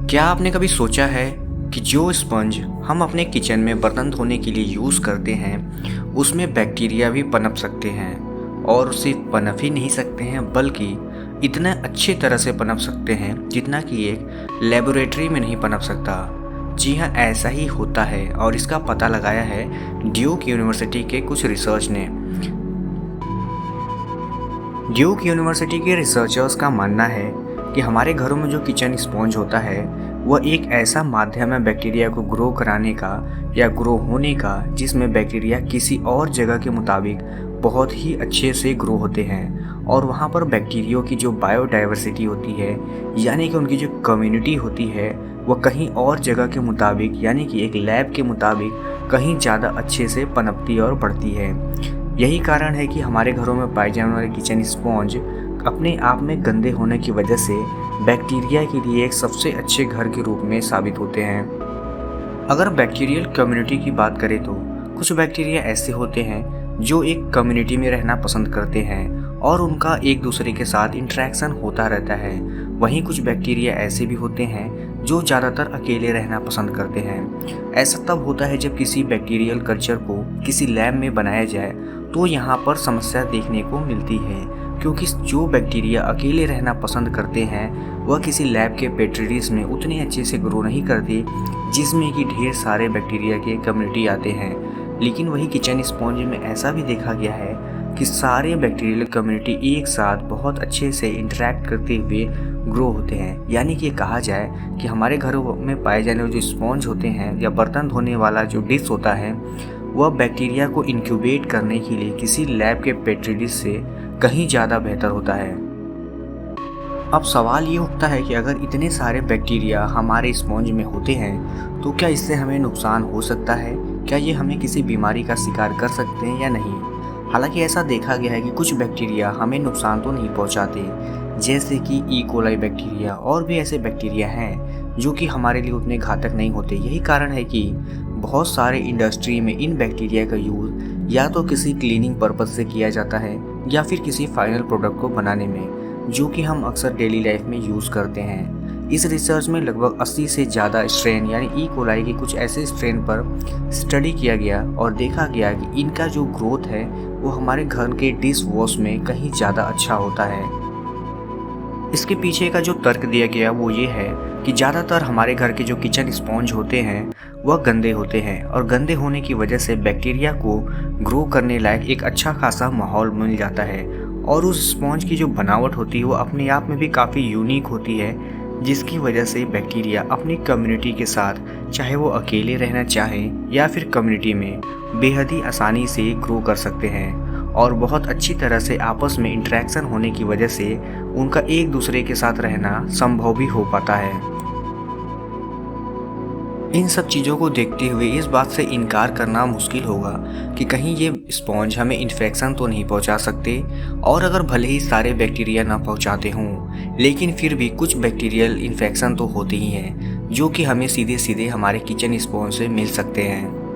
क्या आपने कभी सोचा है कि जो स्पंज हम अपने किचन में बर्तन धोने के लिए यूज़ करते हैं उसमें बैक्टीरिया भी पनप सकते हैं। और सिर्फ पनप ही नहीं सकते हैं बल्कि इतना अच्छे तरह से पनप सकते हैं जितना कि एक लेबोरेटरी में नहीं पनप सकता। जी हाँ, ऐसा ही होता है और इसका पता लगाया है ड्यूक यूनिवर्सिटी के कुछ रिसर्च ने। ड्यूक यूनिवर्सिटी के रिसर्चर्स का मानना है कि हमारे घरों में जो किचन स्पॉन्ज होता है वह एक ऐसा माध्यम है बैक्टीरिया को ग्रो कराने का या ग्रो होने का जिसमें बैक्टीरिया किसी और जगह के मुताबिक बहुत ही अच्छे से ग्रो होते हैं। और वहाँ पर बैक्टीरिया की जो बायोडाइवर्सिटी होती है यानी कि उनकी जो कम्युनिटी होती है वह कहीं और जगह के मुताबिक यानी कि एक लैब के मुताबिक कहीं ज़्यादा अच्छे से पनपती और बढ़ती है। यही कारण है कि हमारे घरों में पाए जाने वाले किचन स्पॉन्ज अपने आप में गंदे होने की वजह से बैक्टीरिया के लिए एक सबसे अच्छे घर के रूप में साबित होते हैं। अगर बैक्टीरियल कम्युनिटी की बात करें तो कुछ बैक्टीरिया ऐसे होते हैं जो एक कम्युनिटी में रहना पसंद करते हैं और उनका एक दूसरे के साथ इंटरेक्शन होता रहता है। वहीं कुछ बैक्टीरिया ऐसे भी होते हैं जो ज़्यादातर अकेले रहना पसंद करते हैं। ऐसा तब होता है जब किसी बैक्टीरियल कल्चर को किसी लैब में बनाया जाए तो यहाँ पर समस्या देखने को मिलती है, क्योंकि जो बैक्टीरिया अकेले रहना पसंद करते हैं वह किसी लैब के पेट्री डिश में उतने अच्छे से ग्रो नहीं करते जिसमें कि ढेर सारे बैक्टीरिया के कम्युनिटी आते हैं। लेकिन वही किचन स्पॉन्ज में ऐसा भी देखा गया है कि सारे बैक्टीरियल कम्युनिटी एक साथ बहुत अच्छे से इंटरेक्ट करते हुए ग्रो होते हैं। यानी कि कहा जाए कि हमारे घरों में पाए जाने वाले जो स्पॉन्ज होते हैं या बर्तन धोने वाला जो डिश होता है वह बैक्टीरिया को इंक्यूबेट करने के लिए किसी लैब के पेट्री डिश से कहीं ज़्यादा बेहतर होता है। अब सवाल ये उठता है कि अगर इतने सारे बैक्टीरिया हमारे स्पॉन्ज में होते हैं तो क्या इससे हमें नुकसान हो सकता है? क्या ये हमें किसी बीमारी का शिकार कर सकते हैं या नहीं? हालांकि ऐसा देखा गया है कि कुछ बैक्टीरिया हमें नुकसान तो नहीं पहुंचाते, जैसे कि ई कोलाई बैक्टीरिया और भी ऐसे बैक्टीरिया हैं जो कि हमारे लिए उतने घातक नहीं होते। यही कारण है कि बहुत सारे इंडस्ट्री में इन बैक्टीरिया का यूज़ या तो किसी क्लीनिंग पर्पज़ से किया जाता है या फिर किसी फाइनल प्रोडक्ट को बनाने में, जो कि हम अक्सर डेली लाइफ में यूज़ करते हैं। इस रिसर्च में लगभग 80 से ज़्यादा स्ट्रेन यानी ई कोलाई के कुछ ऐसे स्ट्रेन पर स्टडी किया गया और देखा गया कि इनका जो ग्रोथ है वो हमारे घर के डिश वॉश में कहीं ज़्यादा अच्छा होता है। इसके पीछे का जो तर्क दिया गया वो ये है कि ज़्यादातर हमारे घर के जो किचन स्पॉन्ज होते हैं वह गंदे होते हैं और गंदे होने की वजह से बैक्टीरिया को ग्रो करने लायक एक अच्छा खासा माहौल मिल जाता है। और उस स्पॉन्ज की जो बनावट होती है वो अपने आप में भी काफ़ी यूनिक होती है, जिसकी वजह से बैक्टीरिया अपनी कम्युनिटी के साथ चाहे वो अकेले रहना चाहें या फिर कम्युनिटी में बेहद ही आसानी से ग्रो कर सकते हैं। और बहुत अच्छी तरह से आपस में इंटरेक्शन होने की वजह से उनका एक दूसरे के साथ रहना संभव भी हो पाता है। इन सब चीज़ों को देखते हुए इस बात से इनकार करना मुश्किल होगा कि कहीं ये स्पॉन्ज हमें इन्फेक्शन तो नहीं पहुंचा सकते। और अगर भले ही सारे बैक्टीरिया ना पहुंचाते हों लेकिन फिर भी कुछ बैक्टीरियल इन्फेक्शन तो होते ही हैं जो कि हमें सीधे सीधे हमारे किचन स्पॉन्ज से मिल सकते हैं।